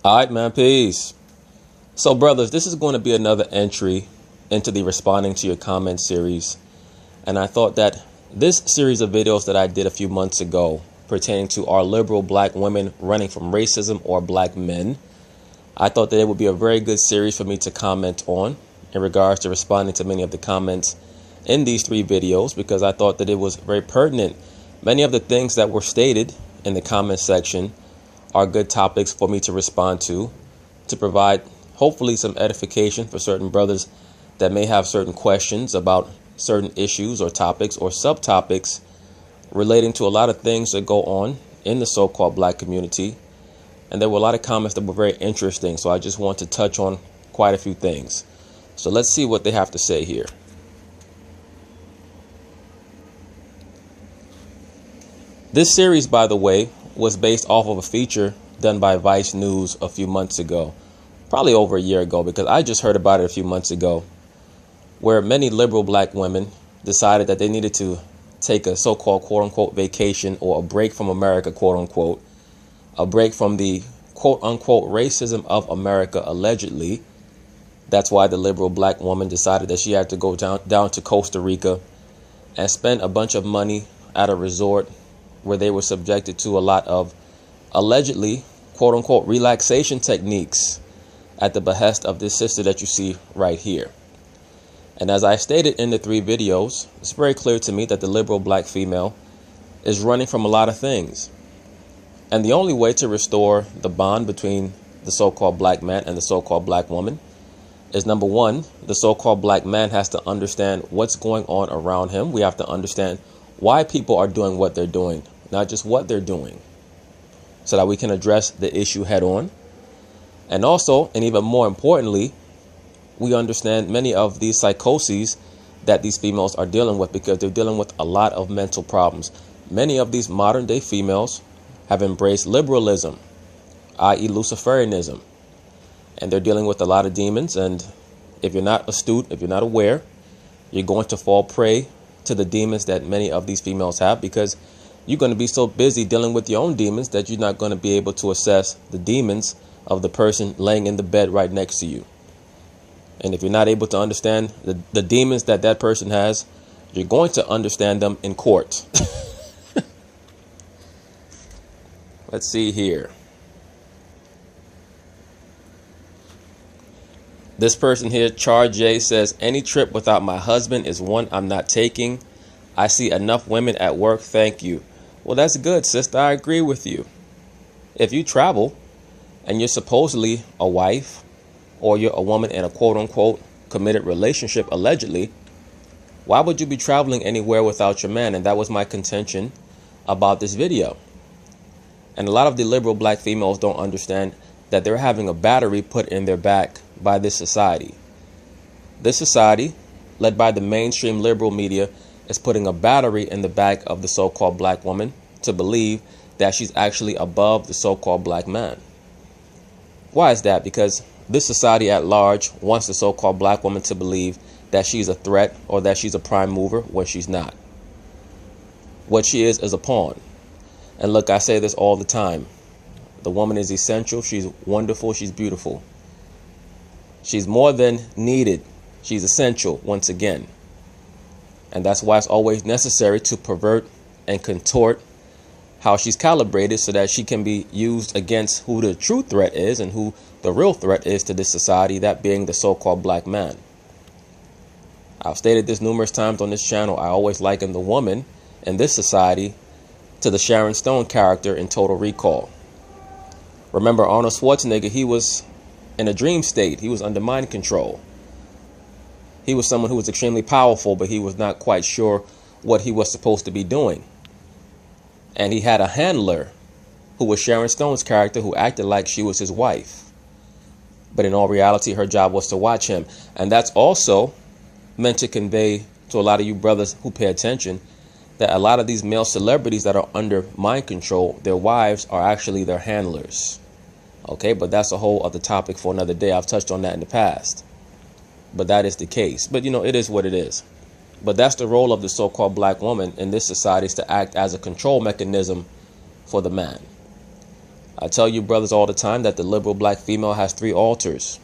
All right, man, peace. So, brothers, this is going to be another entry into the responding to your comments series. And I thought that this series of videos that I did a few months ago pertaining to our liberal black women running from racism or black men, I thought that it would be a very good series for me to comment on in regards to responding to many of the comments in these three videos, because I thought that it was very pertinent. Many of the things that were stated in the comment section are good topics for me to respond to provide hopefully some edification for certain brothers that may have certain questions about certain issues or topics or subtopics relating to a lot of things that go on in the so-called black community. And there were a lot of comments that were very interesting, so I just want to touch on quite a few things. So let's see what they have to say here. This series, by the way, was based off of a feature done by Vice News a few months ago, probably over a year ago, because I just heard about it a few months ago, where many liberal black women decided that they needed to take a so-called quote-unquote vacation or a break from America, quote-unquote, a break from the quote-unquote racism of America, allegedly. That's why the liberal black woman decided that she had to go down to Costa Rica and spend a bunch of money at a resort where they were subjected to a lot of allegedly quote-unquote relaxation techniques at the behest of this sister that you see right here. And as I stated in the three videos, it's very clear to me that the liberal black female is running from a lot of things. And the only way to restore the bond between the so-called black man and the so-called black woman is, number one, the so-called black man has to understand what's going on around him. We have to understand why people are doing what they're doing, not just what they're doing, so that we can address the issue head on. And also, and even more importantly, we understand many of these psychoses that these females are dealing with, because they're dealing with a lot of mental problems. Many of these modern day females have embraced liberalism, i.e. Luciferianism, and they're dealing with a lot of demons. And if you're not astute, if you're not aware, you're going to fall prey to the demons that many of these females have, because you're going to be so busy dealing with your own demons that you're not going to be able to assess the demons of the person laying in the bed right next to you. And if you're not able to understand the demons that that person has, you're going to understand them in court. Let's see here. This person here, Char J, says, any trip without my husband is one I'm not taking. I see enough women at work. Thank you. Well, that's good, sister. I agree with you. If you travel and you're supposedly a wife, or you're a woman in a quote-unquote committed relationship, allegedly, why would you be traveling anywhere without your man? And that was my contention about this video. And a lot of the liberal black females don't understand that they're having a battery put in their back by this society. This society, led by the mainstream liberal media, is putting a battery in the back of the so-called black woman to believe that she's actually above the so-called black man. Why is that? Because this society at large wants the so-called black woman to believe that she's a threat or that she's a prime mover when she's not. What she is a pawn. And look, I say this all the time. The woman is essential. She's wonderful. She's beautiful. She's more than needed. She's essential once again. And that's why it's always necessary to pervert and contort how she's calibrated, so that she can be used against who the true threat is and who the real threat is to this society, that being the so-called black man. I've stated this numerous times on this channel. I always liken the woman in this society to the Sharon Stone character in Total Recall. Remember Arnold Schwarzenegger? He was in a dream state. He was under mind control. He was someone who was extremely powerful, but he was not quite sure what he was supposed to be doing. And he had a handler who was Sharon Stone's character, who acted like she was his wife. But in all reality, her job was to watch him. And that's also meant to convey to a lot of you brothers who pay attention that a lot of these male celebrities that are under mind control, their wives are actually their handlers. Okay, but that's a whole other topic for another day. I've touched on that in the past. But that is the case. But, you know, it is what it is. But that's the role of the so-called black woman in this society, is to act as a control mechanism for the man. I tell you brothers all the time that the liberal black female has 3 altars.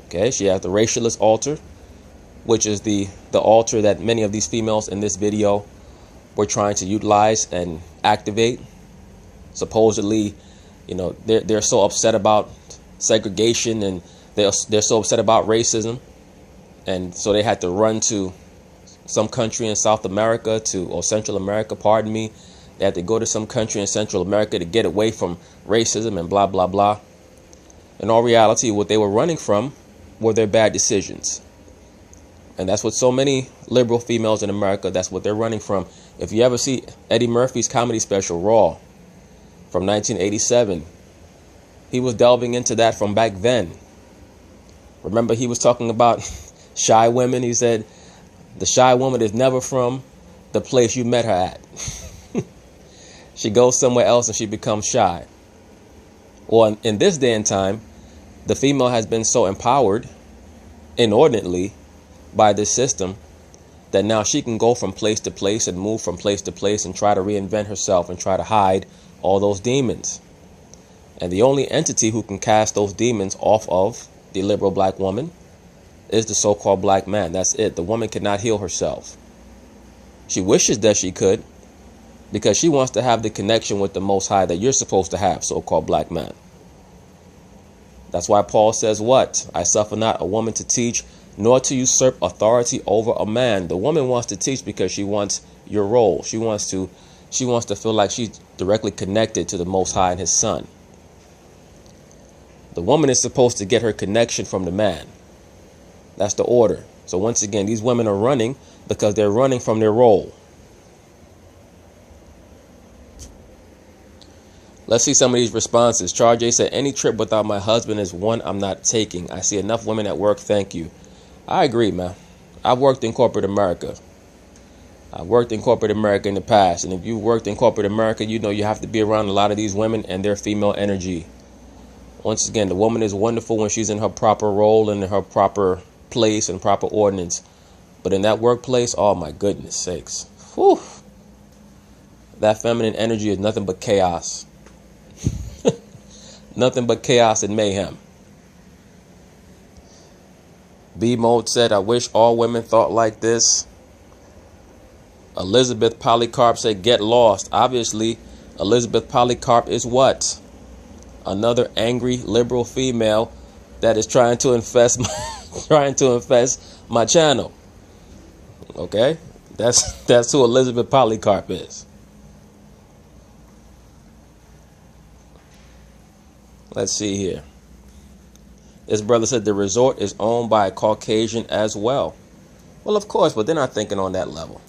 Okay, she has the racialist altar, which is the altar that many of these females in this video were trying to utilize and activate. Supposedly, you know, they're so upset about segregation, and they're so upset about racism, and so they had to run to some country in South America or Central America, pardon me. They had to go to some country in Central America to get away from racism and blah, blah, blah. In all reality, what they were running from were their bad decisions. And that's what so many liberal females in America, that's what they're running from. If you ever see Eddie Murphy's comedy special, Raw, from 1987, he was delving into that from back then. Remember, he was talking about shy women. He said, the shy woman is never from the place you met her at. She goes somewhere else and she becomes shy. Well, in this day and time, the female has been so empowered inordinately by this system that now she can go from place to place and move from place to place and try to reinvent herself and try to hide all those demons. And the only entity who can cast those demons off of the liberal black woman is the so-called black man. That's it. The woman cannot heal herself. She wishes that she could, because she wants to have the connection with the Most High that you're supposed to have, so-called black man. That's why Paul says what? I suffer not a woman to teach, nor to usurp authority over a man. The woman wants to teach because she wants your role. She wants to feel like she's directly connected to the Most High and his Son. The woman is supposed to get her connection from the man. That's the order. So once again, these women are running because they're running from their role. Let's see some of these responses. Char J said, any trip without my husband is one I'm not taking. I see enough women at work. Thank you. I agree, man. I've worked in corporate America. I've worked in corporate America in the past. And if you've worked in corporate America, you know you have to be around a lot of these women and their female energy. Once again, the woman is wonderful when she's in her proper role and in her proper place and proper ordinance. But in that workplace, oh my goodness sakes. Whew. That feminine energy is nothing but chaos. Nothing but chaos and mayhem. B Mode said, I wish all women thought like this. Elizabeth Polycarp said, get lost. Obviously, Elizabeth Polycarp is what? Another angry liberal female that is trying to infest my channel. Okay? That's who Elizabeth Polycarp is. Let's see here. This brother said the resort is owned by a Caucasian as well. Well, of course, but they're not thinking on that level.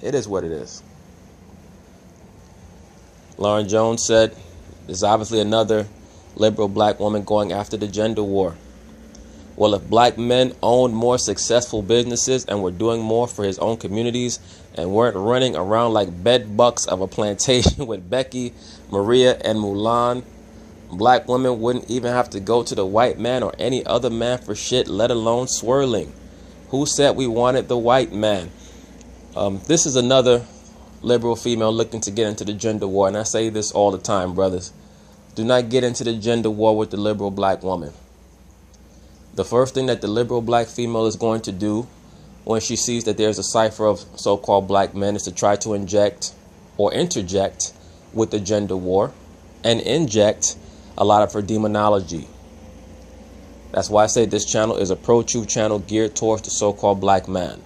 It is what it is. Lauren Jones said, there's obviously another liberal black woman going after the gender war. Well, if black men owned more successful businesses and were doing more for his own communities and weren't running around like bed bucks of a plantation with Becky, Maria, and Mulan, black women wouldn't even have to go to the white man or any other man for shit, let alone swirling. Who said we wanted the white man? This is another liberal female looking to get into the gender war. And I say this all the time, brothers. Do not get into the gender war with the liberal black woman. The first thing that the liberal black female is going to do when she sees that there's a cipher of so-called black men is to try to inject or interject with the gender war and inject a lot of her demonology. That's why I say this channel is a pro-truth channel geared towards the so-called black man.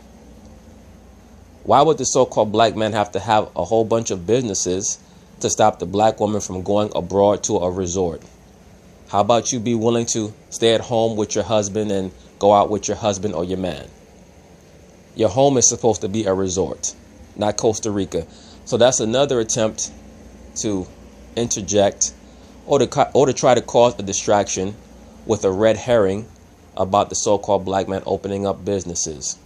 Why would the so-called black man have to have a whole bunch of businesses to stop the black woman from going abroad to a resort? How about you be willing to stay at home with your husband and go out with your husband or your man? Your home is supposed to be a resort, not Costa Rica. So that's another attempt to interject or to try to cause a distraction with a red herring about the so-called black man opening up businesses.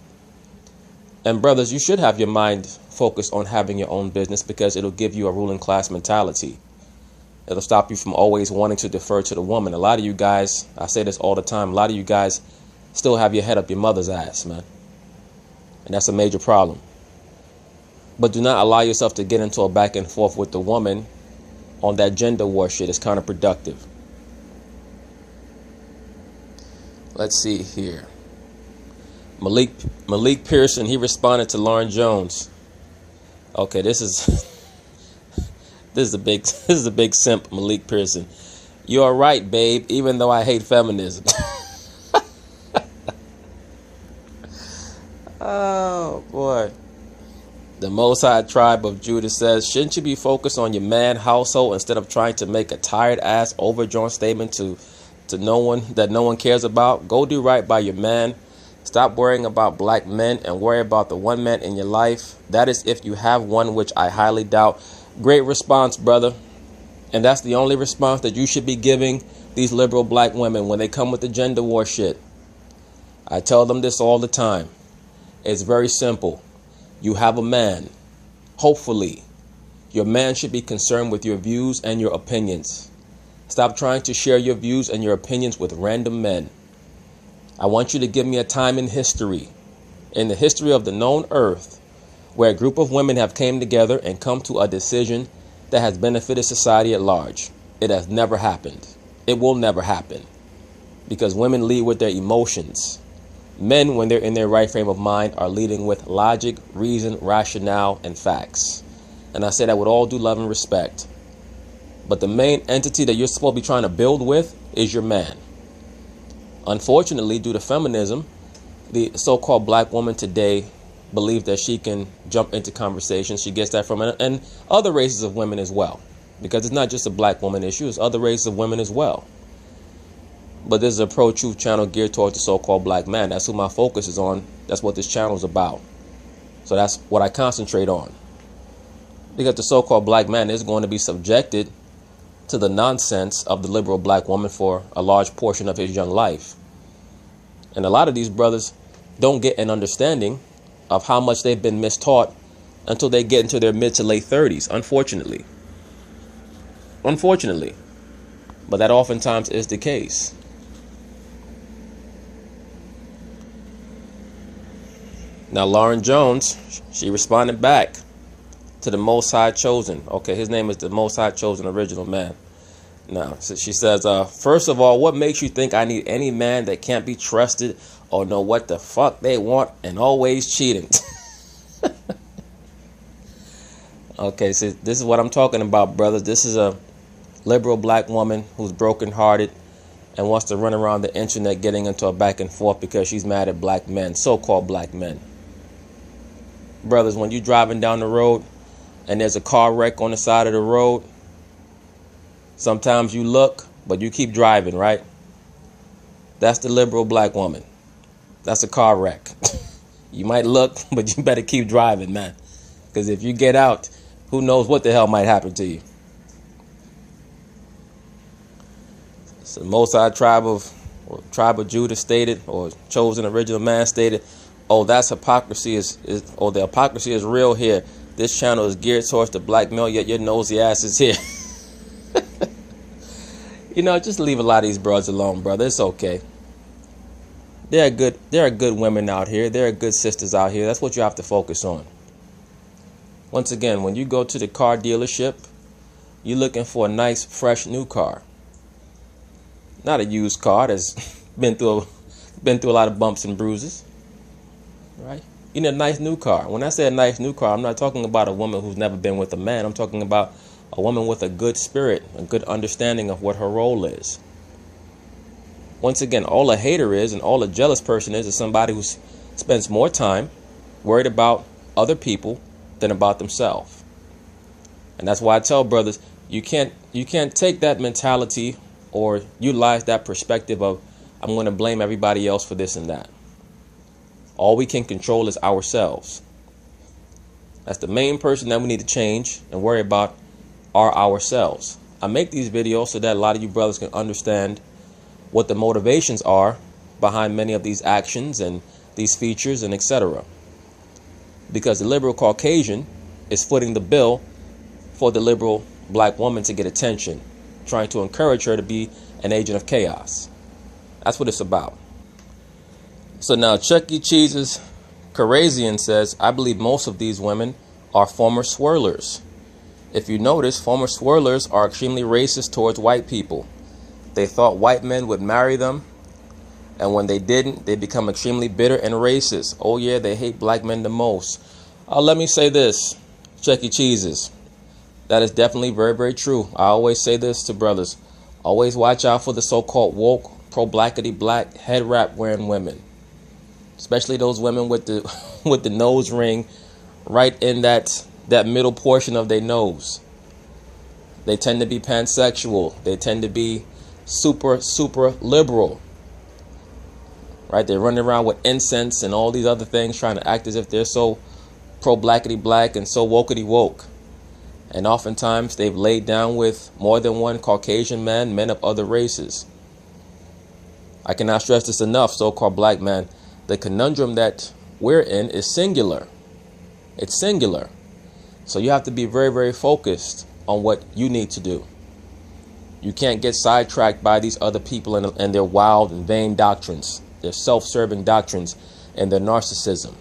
And brothers, you should have your mind focused on having your own business because it'll give you a ruling class mentality. It'll stop you from always wanting to defer to the woman. A lot of you guys, I say this all the time, a lot of you guys still have your head up your mother's ass, man. And that's a major problem. But do not allow yourself to get into a back and forth with the woman on that gender war shit is counterproductive. Let's see here. Malik Pearson, he responded to Lauren Jones. Okay, this is a big simp, Malik Pearson. You are right, babe, even though I hate feminism. Oh boy. The Most High Tribe of Judah says, shouldn't you be focused on your man household instead of trying to make a tired ass overdrawn statement to no one that no one cares about? Go do right by your man. Stop worrying about black men and worry about the one man in your life. That is if you have one, which I highly doubt. Great response, brother. And that's the only response that you should be giving these liberal black women when they come with the gender war shit. I tell them this all the time. It's very simple. You have a man. Hopefully, your man should be concerned with your views and your opinions. Stop trying to share your views and your opinions with random men. I want you to give me a time in history, in the history of the known earth, where a group of women have came together and come to a decision that has benefited society at large. It has never happened. It will never happen. Because women lead with their emotions. Men, when they're in their right frame of mind, are leading with logic, reason, rationale, and facts. And I say that with all due love and respect. But the main entity that you're supposed to be trying to build with is your man. Unfortunately, due to feminism, the so-called black woman today believes that she can jump into conversations. She gets that from and other races of women as well. Because it's not just a black woman issue, it's other races of women as well. But this is a pro-truth channel geared towards the so-called black man. That's who my focus is on. That's what this channel is about. So that's what I concentrate on. Because the so-called black man is going to be subjected to the nonsense of the liberal black woman for a large portion of his young life. And a lot of these brothers don't get an understanding of how much they've been mistaught until they get into their mid to late 30s, unfortunately. Unfortunately. But that oftentimes is the case. Now, Lauren Jones, she responded back to the Most High Chosen. Okay, his name is the Most High Chosen Original Man. Now, so she says, first of all, what makes you think I need any man that can't be trusted or know what the fuck they want and always cheating? Okay, so this is what I'm talking about, brothers. This is a liberal black woman who's brokenhearted and wants to run around the internet getting into a back and forth because she's mad at black men, so-called black men. Brothers, when you're driving down the road and there's a car wreck on the side of the road, sometimes you look, but you keep driving, right? That's the liberal black woman. That's a car wreck. You might look, but you better keep driving, man. Because if you get out, who knows what the hell might happen to you. So Most High Tribe of Judah stated, or Chosen Original Man stated, oh, that's hypocrisy the hypocrisy is real here. This channel is geared towards the black male, yet your nosy ass is here. You know, just leave a lot of these broads alone, brother. It's okay. There are good women out here. There are good sisters out here. That's what you have to focus on. Once again, when you go to the car dealership, you're looking for a nice, fresh, new car. Not a used car that's been through a lot of bumps and bruises. Right? You need a nice new car. When I say a nice new car, I'm not talking about a woman who's never been with a man. I'm talking about a woman with a good spirit, a good understanding of what her role is. Once again, all a hater is and all a jealous person is somebody who spends more time worried about other people than about themselves. And that's why I tell brothers, you can't take that mentality or utilize that perspective of, I'm going to blame everybody else for this and that. All we can control is ourselves. That's the main person that we need to change and worry about are ourselves. I make these videos so that a lot of you brothers can understand what the motivations are behind many of these actions and these features and etc. Because the liberal Caucasian is footing the bill for the liberal black woman to get attention, trying to encourage her to be an agent of chaos. That's what it's about. So now Chuck E. Cheese's Carazian says, I believe most of these women are former swirlers. If you notice, former swirlers are extremely racist towards white people. They thought white men would marry them, and when they didn't, they become extremely bitter and racist. Oh yeah, they hate black men the most. Let me say this, Chuck E. Cheese's. That is definitely very, very true. I always say this to brothers. Always watch out for the so-called woke, pro-blackity black, head wrap wearing women. Especially those women with the with the nose ring right in that middle portion of their nose. They tend to be pansexual. They tend to be super, super liberal. Right? They're running around with incense and all these other things trying to act as if they're so pro-blackity black and so wokety woke. And oftentimes they've laid down with more than one Caucasian man, men of other races. I cannot stress this enough, so-called black man. The conundrum that we're in is singular. It's singular. So you have to be very, very focused on what you need to do. You can't get sidetracked by these other people and their wild and vain doctrines, their self-serving doctrines, and their narcissism.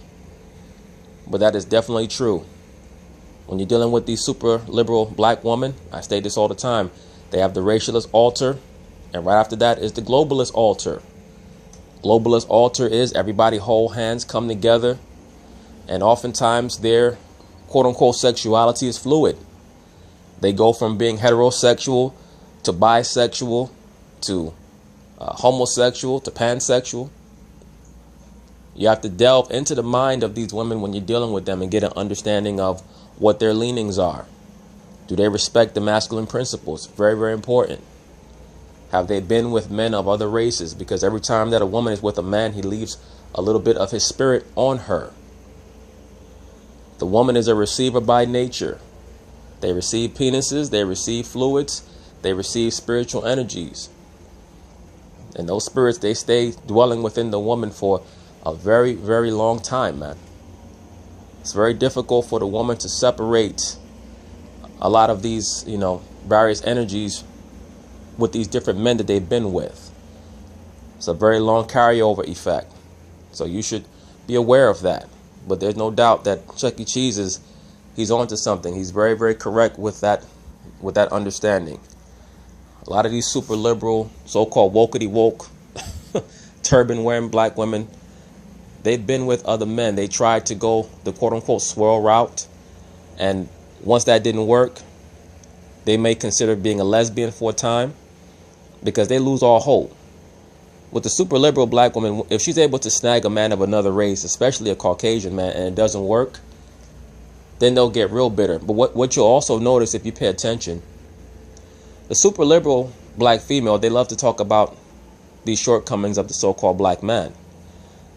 But that is definitely true. When you're dealing with these super liberal black women, I state this all the time, they have the racialist altar, and right after that is the globalist altar. Globalist altar is everybody hold hands, come together, and oftentimes their quote-unquote sexuality is fluid. They go from being heterosexual to bisexual to homosexual to pansexual. You have to delve into the mind of these women when you're dealing with them and get an understanding of what their leanings are. Do they respect the masculine principles? Very, very important. Have they been with men of other races? Because every time that a woman is with a man, he leaves a little bit of his spirit on her. The woman is a receiver by nature. They receive penises, they receive fluids, they receive spiritual energies. And those spirits, they stay dwelling within the woman for a very, very long time, man. It's very difficult for the woman to separate a lot of these, various energies with these different men that they've been with. It's a very long carryover effect. So you should be aware of that. But there's no doubt that Chuck E. Cheese he's onto something. He's very, very correct with that understanding. A lot of these super liberal, so-called wokety woke, turban wearing black women, they've been with other men. They tried to go the quote-unquote swirl route. And once that didn't work, they may consider being a lesbian for a time because they lose all hope. With the super liberal black woman, if she's able to snag a man of another race, especially a Caucasian man, and it doesn't work, then they'll get real bitter. But what you'll also notice if you pay attention, the super liberal black female, they love to talk about these shortcomings of the so-called black man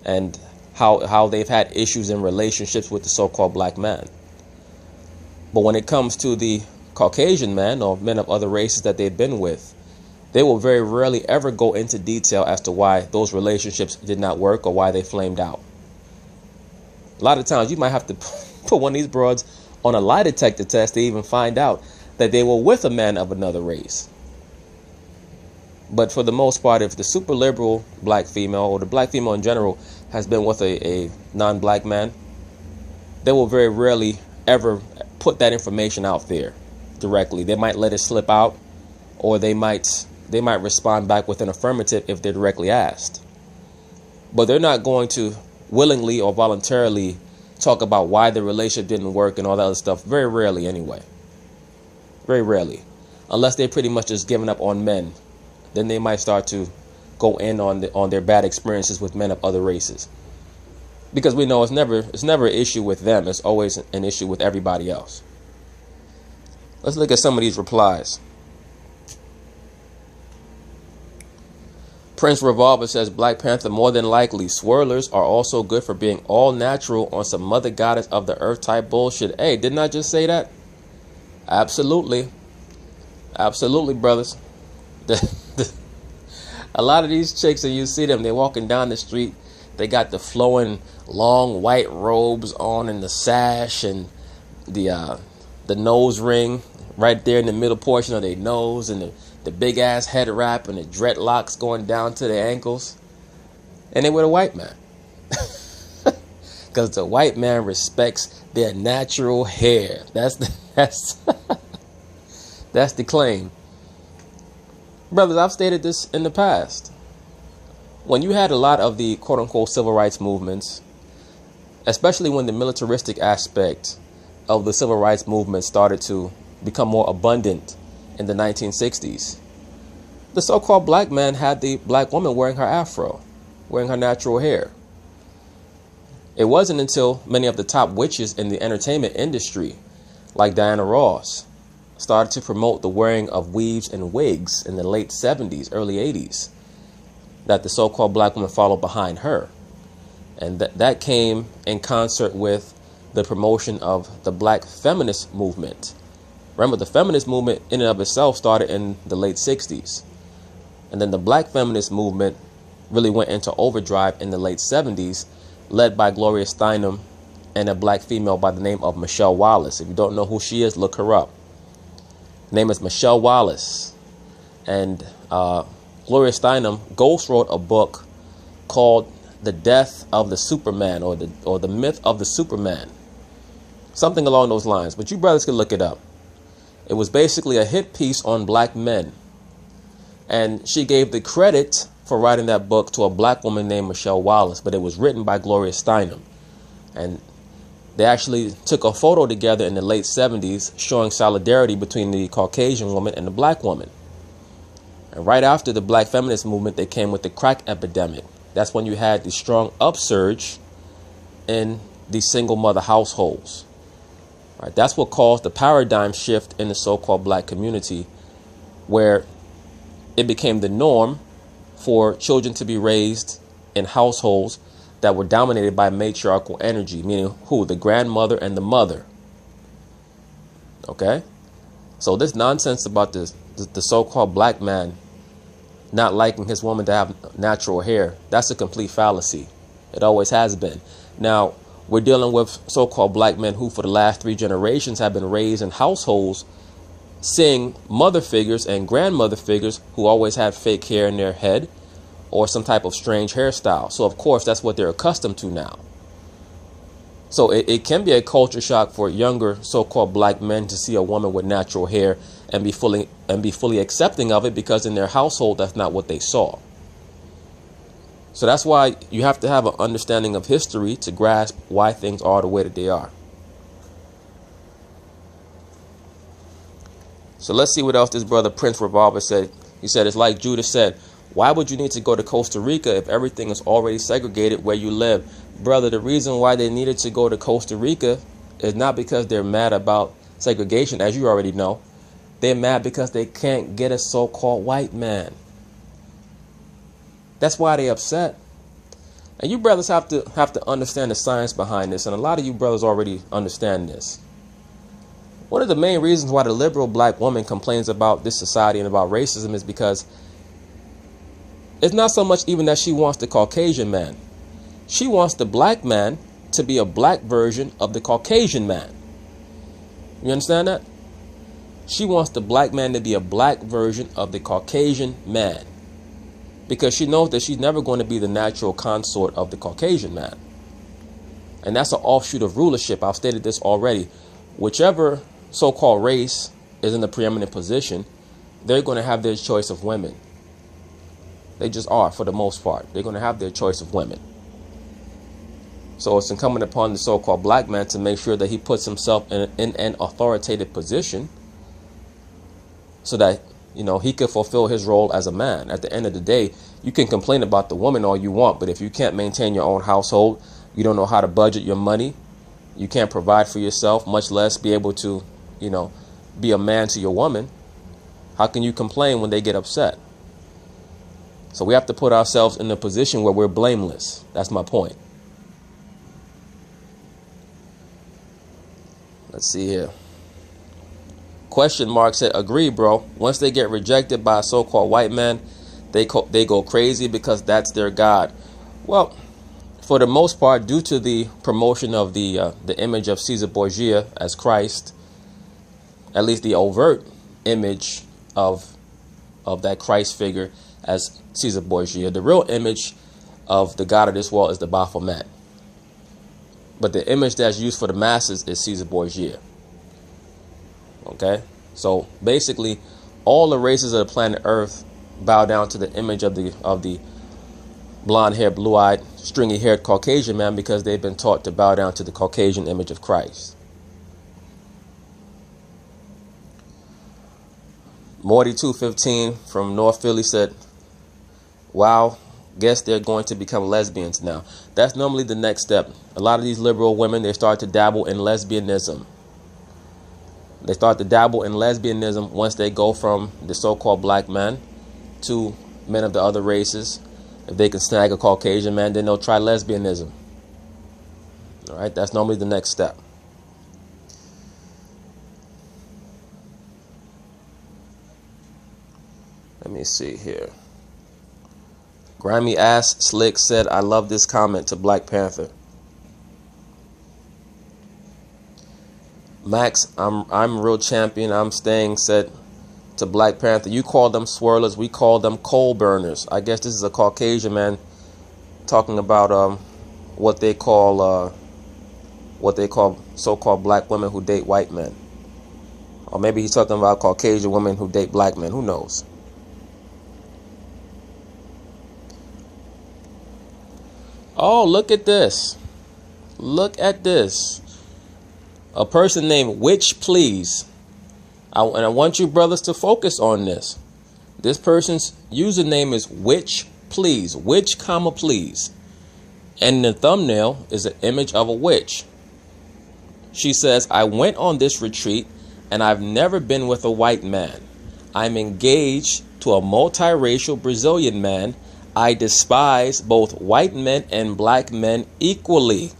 and how they've had issues in relationships with the so-called black man. But when it comes to the Caucasian man or men of other races that they've been with, they will very rarely ever go into detail as to why those relationships did not work or why they flamed out. A lot of times you might have to put one of these broads on a lie detector test to even find out that they were with a man of another race. But for the most part, if the super liberal black female or the black female in general has been with a non-black man, they will very rarely ever put that information out there directly. They might let it slip out, or they might respond back with an affirmative if they're directly asked. But they're not going to willingly or voluntarily talk about why the relationship didn't work and all that other stuff. Very rarely anyway. Very rarely. Unless they're pretty much just giving up on men. Then they might start to go in on their bad experiences with men of other races. Because we know it's never an issue with them. It's always an issue with everybody else. Let's look at some of these replies. Prince Revolver says, Black Panther, more than likely. Swirlers are also good for being all natural on some mother goddess of the earth type bullshit. Hey, didn't I just say that? Absolutely. Absolutely, brothers. A lot of these chicks, and you see them, they're walking down the street. They got the flowing long white robes on and the sash and the nose ring right there in the middle portion of their nose and the big ass head wrap and the dreadlocks going down to their ankles. And they with a white man. Because the white man respects their natural hair. That's That's the claim. Brothers, I've stated this in the past. When you had a lot of the quote-unquote civil rights movements, especially when the militaristic aspect of the civil rights movement started to become more abundant in the 1960s, the so-called black man had the black woman wearing her afro, wearing her natural hair. It wasn't until many of the top witches in the entertainment industry, like Diana Ross, started to promote the wearing of weaves and wigs in the late 70s, early 80s, that the so-called black woman followed behind her. And that came in concert with the promotion of the black feminist movement. Remember, the feminist movement in and of itself started in the late 60s. And then the black feminist movement really went into overdrive in the late 70s, led by Gloria Steinem and a black female by the name of Michelle Wallace. If you don't know who she is, look her up. Her name is Michelle Wallace. And Gloria Steinem ghost wrote a book called The Death of the Superman, or the Myth of the Superman. Something along those lines. But you brothers can look it up. It was basically a hit piece on black men. And she gave the credit for writing that book to a black woman named Michelle Wallace, but it was written by Gloria Steinem. And they actually took a photo together in the late 70s showing solidarity between the Caucasian woman and the black woman. And right after the black feminist movement, they came with the crack epidemic. That's when you had the strong upsurge in the single mother households. Right, that's what caused the paradigm shift in the so-called black community, where it became the norm for children to be raised in households that were dominated by matriarchal energy, meaning who? The grandmother and the mother. Okay? So this nonsense about the so-called black man not liking his woman to have natural hair, that's a complete fallacy. It always has been. Now, we're dealing with so-called black men who for the last 3 generations have been raised in households seeing mother figures and grandmother figures who always had fake hair in their head or some type of strange hairstyle. So, of course, that's what they're accustomed to now. So it can be a culture shock for younger so-called black men to see a woman with natural hair and be fully accepting of it, because in their household, that's not what they saw. So that's why you have to have an understanding of history to grasp why things are the way that they are. So let's see what else this brother Prince Revolver said. He said, it's like Judah said, why would you need to go to Costa Rica if everything is already segregated where you live? Brother, the reason why they needed to go to Costa Rica is not because they're mad about segregation, as you already know. They're mad because they can't get a so-called white man. That's why they're upset. And you brothers have to understand the science behind this. And a lot of you brothers already understand this. One of the main reasons why the liberal black woman complains about this society and about racism is because it's not so much even that she wants the Caucasian man. She wants the black man to be a black version of the Caucasian man. You understand that? She wants the black man to be a black version of the Caucasian man, because she knows that she's never going to be the natural consort of the Caucasian man. And that's an offshoot of rulership. I've stated this already. Whichever so-called race is in the preeminent position, they're going to have their choice of women. They just are, for the most part. They're going to have their choice of women. So it's incumbent upon the so-called black man to make sure that he puts himself in an authoritative position so that, you know, he can fulfill his role as a man. At the end of the day, you can complain about the woman all you want, but if you can't maintain your own household, you don't know how to budget your money, you can't provide for yourself, much less be able to, you know, be a man to your woman, how can you complain when they get upset? So we have to put ourselves in a position where we're blameless. That's my point. Let's see here. Question mark said, agree, bro. Once they get rejected by a so-called white man, they go crazy because that's their God. Well, for the most part, due to the promotion of the image of Caesar Borgia as Christ, at least the overt image of that Christ figure as Caesar Borgia, the real image of the God of this world is the Baphomet. But the image that's used for the masses is Caesar Borgia. Okay? So basically, all the races of the planet Earth bow down to the image of the blonde-haired, blue-eyed, stringy-haired Caucasian man because they've been taught to bow down to the Caucasian image of Christ. Morty 215 from North Philly said, "Wow, guess they're going to become lesbians now." That's normally the next step. A lot of these liberal women, they start to dabble in lesbianism. They start to dabble in lesbianism once they go from the so-called black man to men of the other races. If they can snag a Caucasian man, then they'll try lesbianism. All right, that's normally the next step. Let me see here. Grimy Ass Slick said, "I love this comment to Black Panther." Max, I'm real champion. I'm staying, said to Black Panther, "You call them swirlers, we call them coal burners." I guess this is a Caucasian man talking about what they call so-called black women who date white men, or maybe he's talking about Caucasian women who date black men. Who knows? Oh, look at this! Look at this! A person named Witch Please. And I want you brothers to focus on this. This person's username is Witch Please. Witch, comma, please. And the thumbnail is an image of a witch. She says, "I went on this retreat and I've never been with a white man. I'm engaged to a multiracial Brazilian man. I despise both white men and black men equally."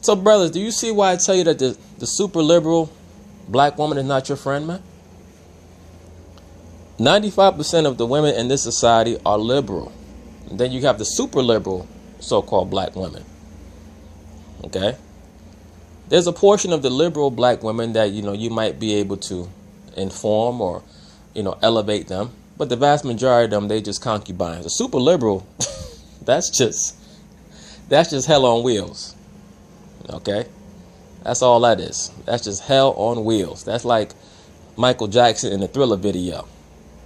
So, brothers, do you see why I tell you that the super liberal black woman is not your friend, man? 95% of the women in this society are liberal. And then you have the super liberal so-called black women. Okay? There's a portion of the liberal black women that, you might be able to inform or, elevate them. But the vast majority of them, they just concubines. The super liberal, that's just hell on wheels. Okay, that's all that is. That's just hell on wheels. That's like Michael Jackson in the Thriller video.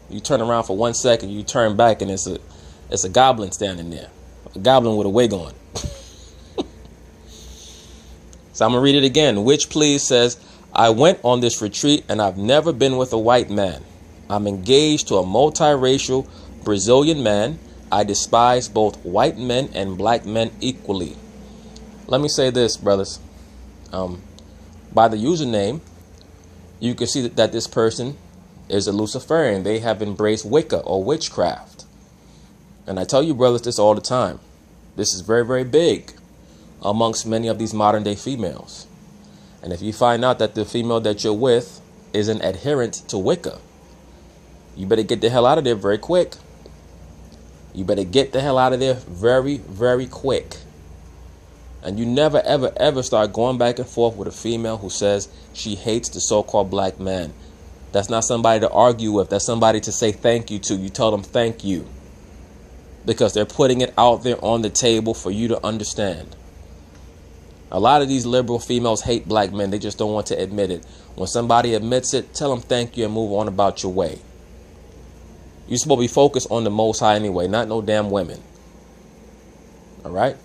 You turn around for 1 second, you turn back, and it's a goblin standing there, a goblin with a wig on. So I'm gonna read it again. Witch Please says, "I went on this retreat and I've never been with a white man. I'm engaged to a multiracial Brazilian man. I despise both white men and black men equally." Let me say this, brothers. By the username, you can see that this person is a Luciferian. They have embraced Wicca or witchcraft. And I tell you, brothers, this all the time. This is very, very big amongst many of these modern day females. And if you find out that the female that you're with is an adherent to Wicca, you better get the hell out of there very quick. You better get the hell out of there very, very quick. And you never, ever, ever start going back and forth with a female who says she hates the so-called black man. That's not somebody to argue with. That's somebody to say thank you to. You tell them thank you. Because they're putting it out there on the table for you to understand. A lot of these liberal females hate black men. They just don't want to admit it. When somebody admits it, tell them thank you and move on about your way. You're supposed to be focused on the Most High anyway, not no damn women. All right?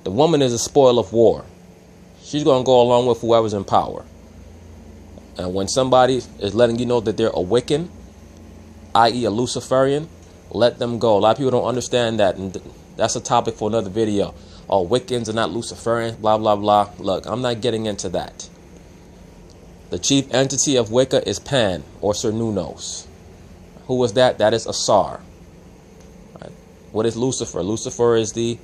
The woman is a spoil of war. She's going to go along with whoever's in power. And when somebody is letting you know that they're a Wiccan, i.e. a Luciferian, let them go. A lot of people don't understand that, and that's a topic for another video. Oh, Wiccans are not Luciferians, blah, blah, blah. Look, I'm not getting into that. The chief entity of Wicca is Pan, or Cernunnos. Who was that? That is Asar. Right? What is Lucifer? Lucifer is the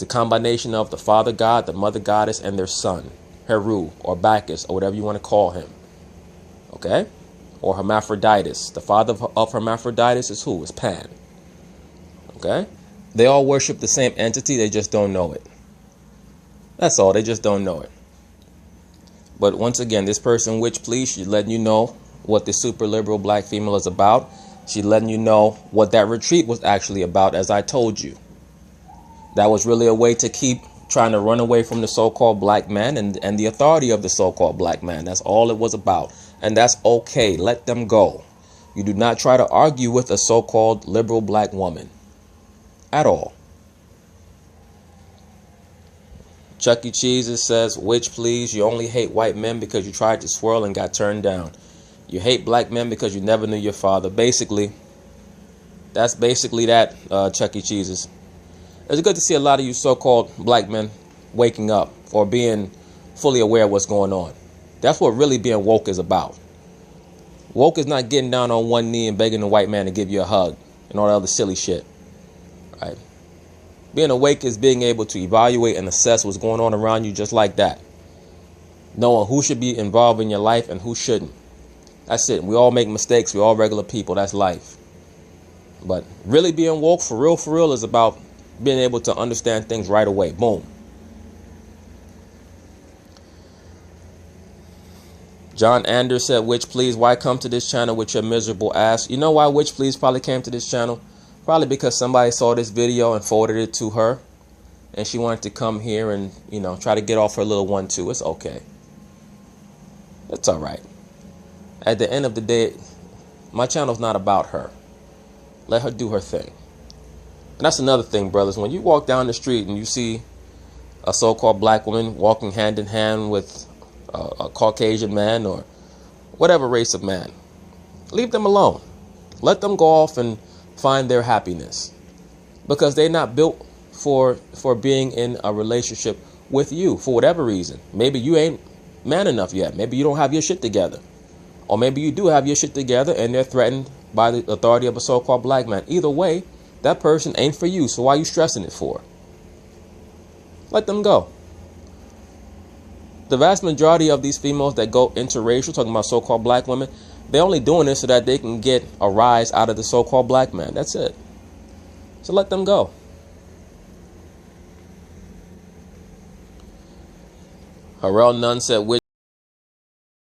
combination of the father god, the mother goddess, and their son, Heru, or Bacchus, or whatever you want to call him. Okay? Or Hermaphroditus. The father of Hermaphroditus is who? Is Pan. Okay? They all worship the same entity, they just don't know it. That's all, they just don't know it. But once again, this person, Witch Please, she's letting you know what the super liberal black female is about. She's letting you know what that retreat was actually about, as I told you. That was really a way to keep trying to run away from the so-called black man and the authority of the so-called black man. That's all it was about. And that's okay. Let them go. You do not try to argue with a so-called liberal black woman at all. Chuck E. Cheese says, "Which please, you only hate white men because you tried to swirl and got turned down. You hate black men because you never knew your father." Basically, that's basically that, Chuck E. Cheese's. It's good to see a lot of you so-called black men waking up or being fully aware of what's going on. That's what really being woke is about. Woke is not getting down on one knee and begging the white man to give you a hug and all that other silly shit. Right? Being awake is being able to evaluate and assess what's going on around you just like that. Knowing who should be involved in your life and who shouldn't. That's it. We all make mistakes. We're all regular people. That's life. But really being woke for real is about being able to understand things right away. Boom. John Anders said, "Witch please, why come to this channel with your miserable ass?" You know why Witch please probably came to this channel? Probably because somebody saw this video and forwarded it to her. And she wanted to come here and, try to get off her little one too. It's okay. It's all right. At the end of the day, my channel's not about her. Let her do her thing. And that's another thing, brothers. When you walk down the street and you see a so-called black woman walking hand in hand with a Caucasian man or whatever race of man, leave them alone. Let them go off and find their happiness, because they're not built for being in a relationship with you for whatever reason. Maybe you ain't man enough yet. Maybe you don't have your shit together. Or maybe you do have your shit together and they're threatened by the authority of a so-called black man. Either way, that person ain't for you. So why are you stressing it for? Let them go. The vast majority of these females that go interracial, talking about so-called black women, they're only doing this so that they can get a rise out of the so-called black man. That's it. So let them go. Harrell Nunn said, "Which